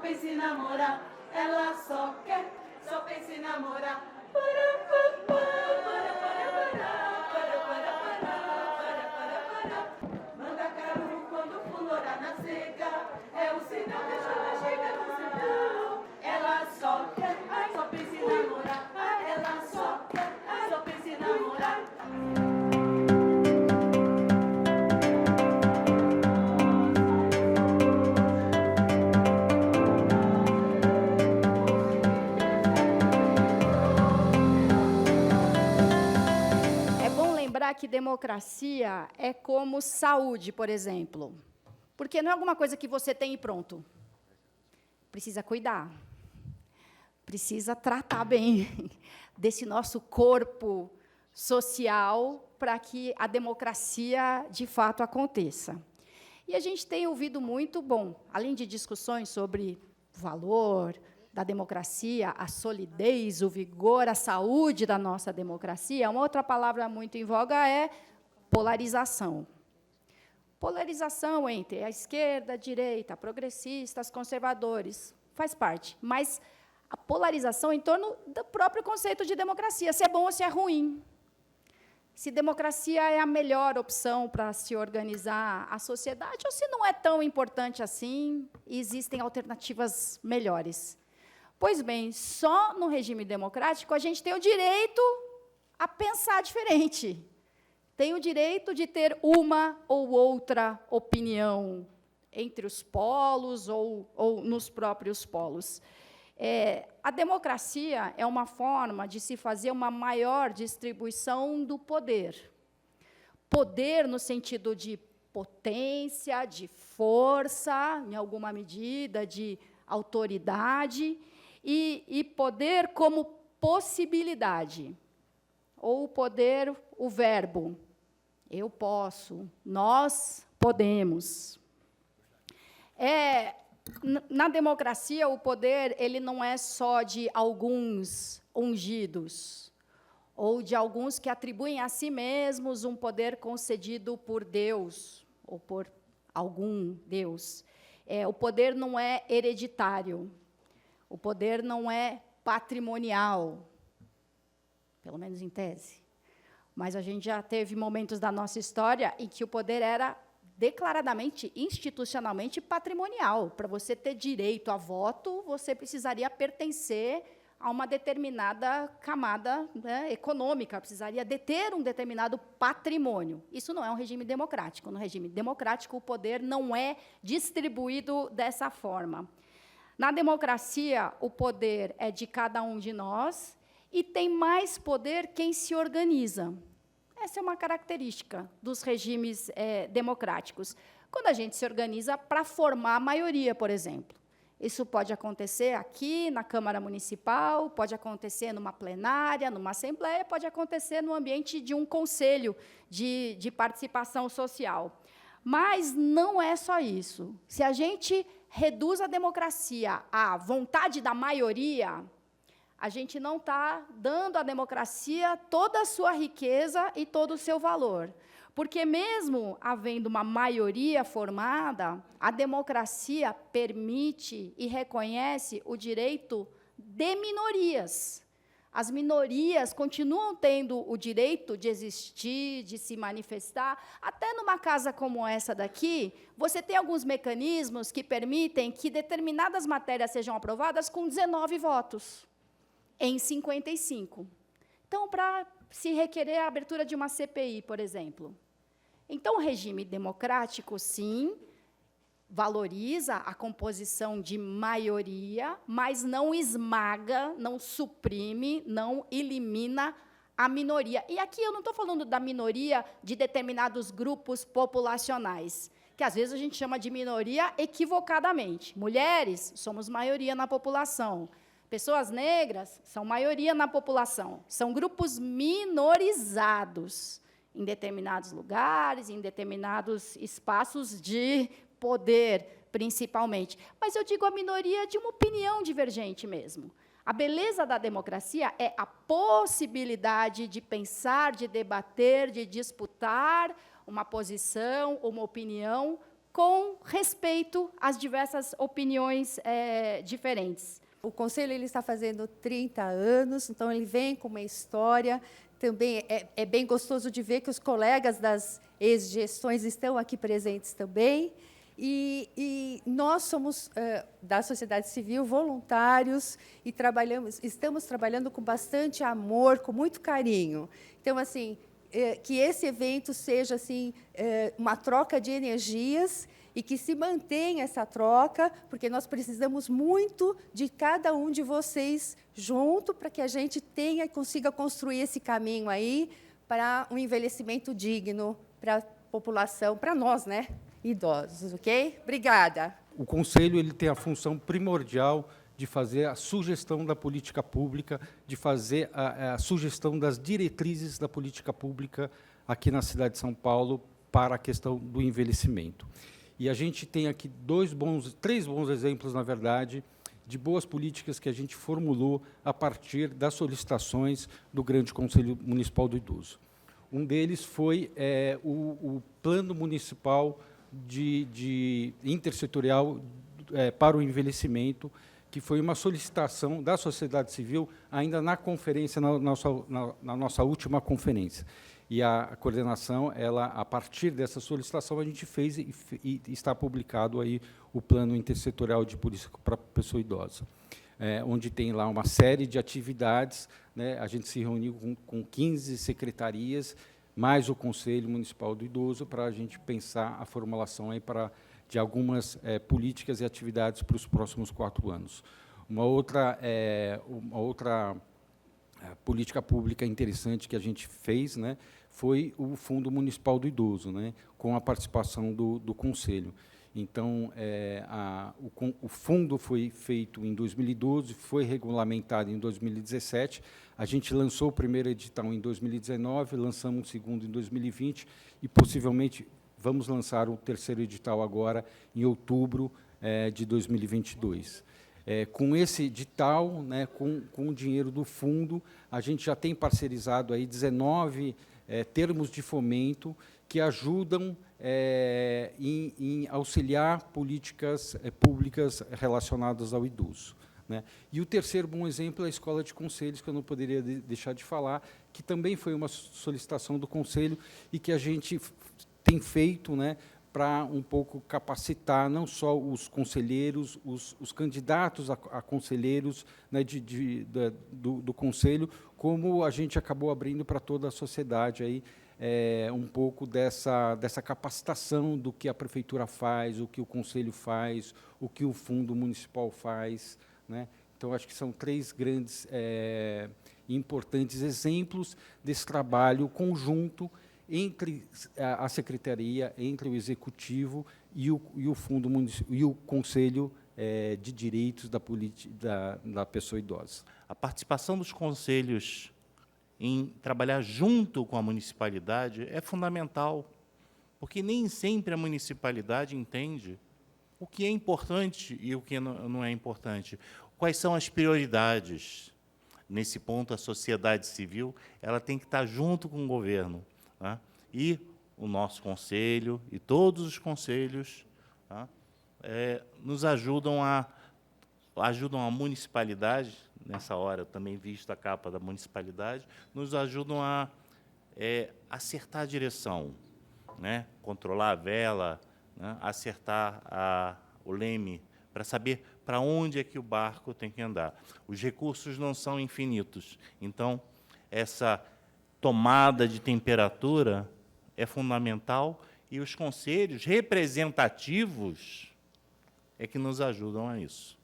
pensa em namorar. Ela só pensa em namorar. Manda carro quando fulorar na seca. É o sinal que a chuva chega no sertão. Ela só pensa em namorar. Ela só pensa em namorar. Que democracia é como saúde, por exemplo. Porque não é alguma coisa que você tem e pronto. Precisa cuidar. Precisa tratar bem desse nosso corpo social para que a democracia, de fato, aconteça. E a gente tem ouvido muito, além de discussões sobre valor da democracia, a solidez, o vigor, a saúde da nossa democracia, uma outra palavra muito em voga é polarização. Polarização entre a esquerda, a direita, progressistas, conservadores, faz parte. Mas a polarização em torno do próprio conceito de democracia, se é bom ou se é ruim. Se democracia é a melhor opção para se organizar a sociedade, ou se não é tão importante assim, e existem alternativas melhores. Pois bem, só no regime democrático a gente tem o direito a pensar diferente. Tem o direito de ter uma ou outra opinião entre os polos ou nos próprios polos. A democracia é uma forma de se fazer uma maior distribuição do poder. Poder no sentido de potência, de força, em alguma medida, de autoridade, e poder como possibilidade, ou poder, o verbo. Eu posso, nós podemos. Na democracia, o poder ele não é só de alguns ungidos, ou de alguns que atribuem a si mesmos um poder concedido por Deus, ou por algum Deus. O poder não é hereditário. O poder não é patrimonial, pelo menos em tese. Mas a gente já teve momentos da nossa história em que o poder era declaradamente, institucionalmente patrimonial. Para você ter direito a voto, você precisaria pertencer a uma determinada camada, né, econômica, precisaria deter um determinado patrimônio. Isso não é um regime democrático. No regime democrático, o poder não é distribuído dessa forma. Na democracia, o poder é de cada um de nós e tem mais poder quem se organiza. Essa é uma característica dos regimes democráticos. Quando a gente se organiza para formar a maioria, por exemplo. Isso pode acontecer aqui, na Câmara Municipal, pode acontecer numa plenária, numa assembleia, pode acontecer no ambiente de um conselho de participação social. Mas não é só isso. Se a gente reduz a democracia à vontade da maioria, a gente não está dando à democracia toda a sua riqueza e todo o seu valor. Porque, mesmo havendo uma maioria formada, a democracia permite e reconhece o direito de minorias. As minorias continuam tendo o direito de existir, de se manifestar. Até numa casa como essa daqui, você tem alguns mecanismos que permitem que determinadas matérias sejam aprovadas com 19 votos, em 55. Então, para se requerer a abertura de uma CPI, por exemplo. Então, o regime democrático, sim, valoriza a composição de maioria, mas não esmaga, não suprime, não elimina a minoria. E aqui eu não estou falando da minoria de determinados grupos populacionais, que às vezes a gente chama de minoria equivocadamente. Mulheres, somos maioria na população. Pessoas negras são maioria na população. São grupos minorizados em determinados lugares, em determinados espaços de poder, principalmente. Mas eu digo a minoria de uma opinião divergente mesmo. A beleza da democracia é a possibilidade de pensar, de debater, de disputar uma posição, uma opinião com respeito às diversas opiniões diferentes. O Conselho ele está fazendo 30 anos, então ele vem com uma história. Também é bem gostoso de ver que os colegas das ex-gestões estão aqui presentes também. E nós somos, da sociedade civil, voluntários e estamos trabalhando com bastante amor, com muito carinho. Então, assim, que esse evento seja assim, uma troca de energias e que se mantenha essa troca, porque nós precisamos muito de cada um de vocês junto para que a gente tenha e consiga construir esse caminho aí para um envelhecimento digno para a população, para nós, né, idosos, ok? Obrigada. O Conselho ele tem a função primordial de fazer a sugestão da política pública, de fazer a sugestão das diretrizes da política pública aqui na cidade de São Paulo para a questão do envelhecimento. E a gente tem aqui três bons exemplos, na verdade, de boas políticas que a gente formulou a partir das solicitações do Grande Conselho Municipal do Idoso. Um deles foi o Plano Municipal intersetorial para o envelhecimento, que foi uma solicitação da sociedade civil ainda na conferência, na nossa última conferência. E a coordenação, a partir dessa solicitação, a gente fez e está publicado aí o Plano Intersetorial de Política para a Pessoa Idosa, onde tem lá uma série de atividades, né? A gente se reuniu com 15 secretarias, mais o Conselho Municipal do Idoso, para a gente pensar a formulação aí de algumas políticas e atividades para os próximos 4 anos. Uma outra política pública interessante que a gente fez, né, foi o Fundo Municipal do Idoso, né, com a participação do Conselho. Então, o fundo foi feito em 2012, foi regulamentado em 2017, a gente lançou o primeiro edital em 2019, lançamos o segundo em 2020 e, possivelmente, vamos lançar o terceiro edital agora, em outubro de 2022. Com esse edital, né, com o dinheiro do fundo, a gente já tem parcerizado aí 19 termos de fomento que ajudam em auxiliar políticas públicas relacionadas ao idoso, né? E o terceiro bom exemplo é a Escola de Conselhos, que eu não poderia deixar de falar, que também foi uma solicitação do Conselho e que a gente tem feito, né, para um pouco capacitar não só os conselheiros, os candidatos a conselheiros, né, do Conselho, como a gente acabou abrindo para toda a sociedade aí, um pouco dessa capacitação do que a Prefeitura faz, o que o Conselho faz, o que o Fundo Municipal faz, né? Então, acho que são 3 grandes e importantes exemplos desse trabalho conjunto entre a Secretaria, entre o Executivo e o Fundo Municipal e o Conselho de Direitos da Pessoa Idosa. A participação dos conselhos em trabalhar junto com a municipalidade é fundamental, porque nem sempre a municipalidade entende o que é importante e o que não é importante. Quais são as prioridades? Nesse ponto, a sociedade civil ela tem que estar junto com o governo, tá? E o nosso conselho e todos os conselhos, tá, nos ajudam a municipalidade, nessa hora eu também visto a capa da municipalidade, nos ajudam a acertar a direção, né, controlar a vela, né, acertar o leme, para saber para onde é que o barco tem que andar. Os recursos não são infinitos, então, essa tomada de temperatura é fundamental e os conselhos representativos é que nos ajudam a isso.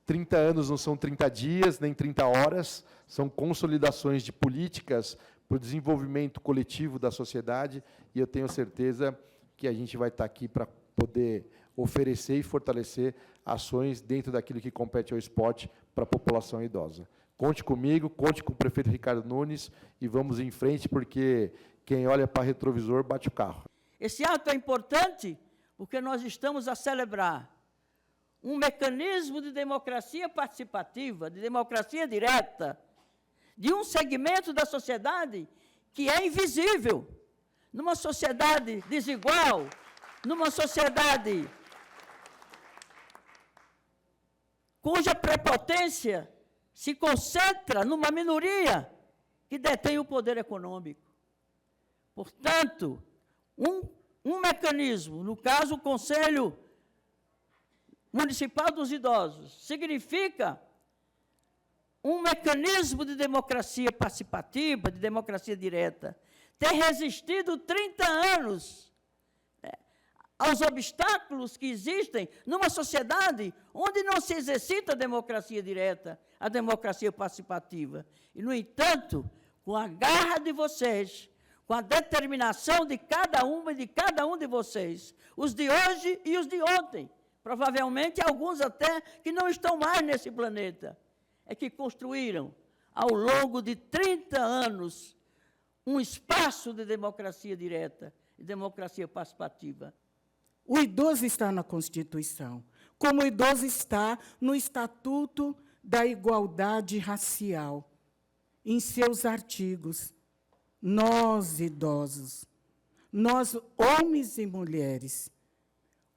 30 anos não são 30 dias, nem 30 horas, são consolidações de políticas para o desenvolvimento coletivo da sociedade, e eu tenho certeza que a gente vai estar aqui para poder oferecer e fortalecer ações dentro daquilo que compete ao esporte para a população idosa. Conte comigo, conte com o prefeito Ricardo Nunes e vamos em frente, porque quem olha para retrovisor bate o carro. Esse ato é importante porque nós estamos a celebrar um mecanismo de democracia participativa, de democracia direta, de um segmento da sociedade que é invisível. Numa sociedade desigual, numa sociedade cuja prepotência se concentra numa minoria que detém o poder econômico. Portanto, um mecanismo, no caso, o Conselho Municipal dos Idosos, significa um mecanismo de democracia participativa, de democracia direta, ter resistido 30 anos aos obstáculos que existem numa sociedade onde não se exercita a democracia direta, a democracia participativa. E, no entanto, com a garra de vocês, com a determinação de cada uma e de cada um de vocês, os de hoje e os de ontem, provavelmente alguns até que não estão mais nesse planeta, é que construíram, ao longo de 30 anos, um espaço de democracia direta e democracia participativa. O idoso está na Constituição, como o idoso está no Estatuto da Igualdade Racial, em seus artigos. Nós, idosos, nós, homens e mulheres,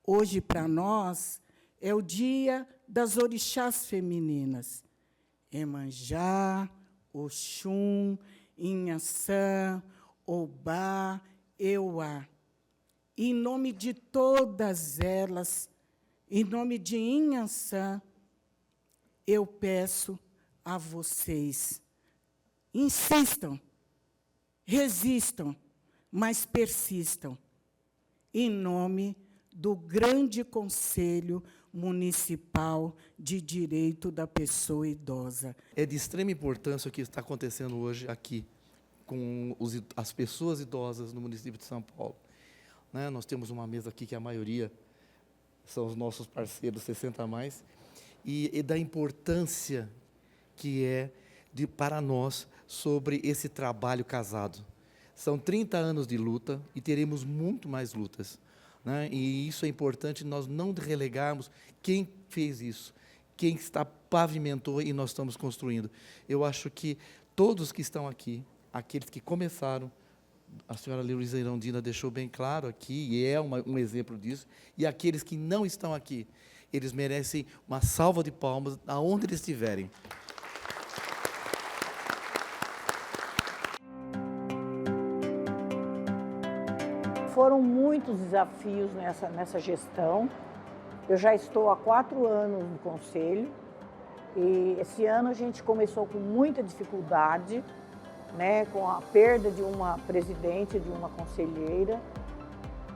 hoje, para nós, é o dia das orixás femininas. Emanjá, Oxum, Inhaçã, Obá, Euá. Em nome de todas elas, em nome de Inhaçã, eu peço a vocês, insistam, resistam, mas persistam, em nome do grande Conselho Municipal de Direito da Pessoa Idosa. É de extrema importância o que está acontecendo hoje aqui, com as pessoas idosas no município de São Paulo. Né? Nós temos uma mesa aqui que a maioria são os nossos parceiros 60 a mais, e da importância que é para nós sobre esse trabalho casado. São 30 anos de luta e teremos muito mais lutas. Né? E isso é importante, nós não relegarmos quem fez isso, quem pavimentou e nós estamos construindo. Eu acho que todos que estão aqui, aqueles que começaram, a senhora Luísa Irondina deixou bem claro aqui, e é um exemplo disso, e aqueles que não estão aqui, eles merecem uma salva de palmas aonde eles estiverem. Foram muitos desafios nessa gestão. Eu já estou há 4 anos no Conselho, e esse ano a gente começou com muita dificuldade, né, com a perda de uma presidente, de uma conselheira.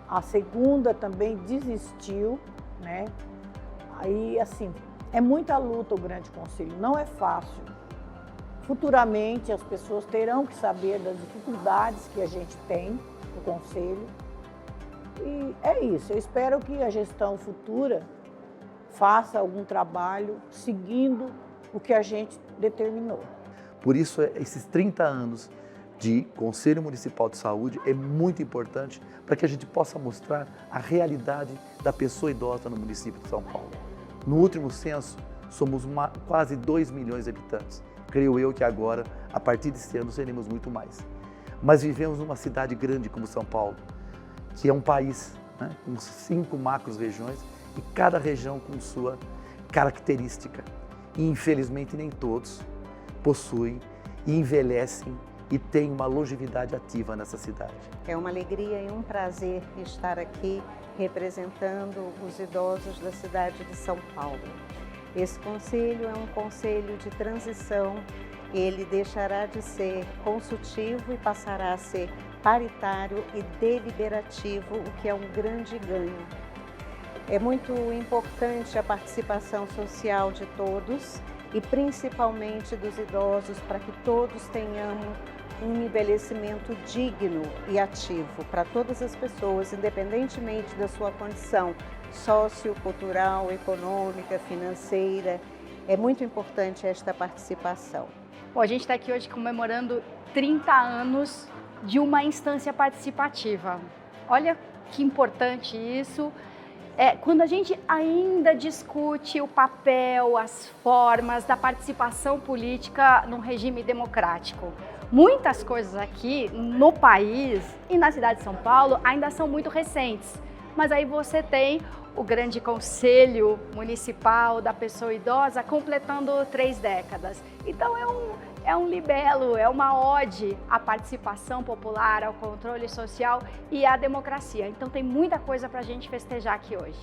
A segunda também desistiu, né? Aí, assim, é muita luta o Grande Conselho, não é fácil. Futuramente as pessoas terão que saber das dificuldades que a gente tem no Conselho. E é isso, eu espero que a gestão futura faça algum trabalho seguindo o que a gente determinou. Por isso, esses 30 anos de Conselho Municipal de Saúde é muito importante para que a gente possa mostrar a realidade da pessoa idosa no município de São Paulo. No último censo, somos quase 2 milhões de habitantes. Creio eu que agora, a partir desse ano, seremos muito mais. Mas vivemos numa cidade grande como São Paulo, que é um país, né, com 5 macro-regiões, e cada região com sua característica. E, infelizmente, nem todos possuem e envelhecem e têm uma longevidade ativa nessa cidade. É uma alegria e um prazer estar aqui representando os idosos da cidade de São Paulo. Esse conselho é um conselho de transição, ele deixará de ser consultivo e passará a ser paritário e deliberativo, o que é um grande ganho. É muito importante a participação social de todos e principalmente dos idosos, para que todos tenhamos um envelhecimento digno e ativo para todas as pessoas, independentemente da sua condição sociocultural, econômica, financeira. É muito importante esta participação. Bom, a gente está aqui hoje comemorando 30 anos de uma instância participativa. Olha que importante isso. Quando a gente ainda discute o papel, as formas da participação política num regime democrático. Muitas coisas aqui no país e na cidade de São Paulo ainda são muito recentes. mas aí você tem o grande Conselho Municipal da Pessoa Idosa completando 3 décadas. Então é um libelo, é uma ode à participação popular, ao controle social e à democracia. Então tem muita coisa para a gente festejar aqui hoje.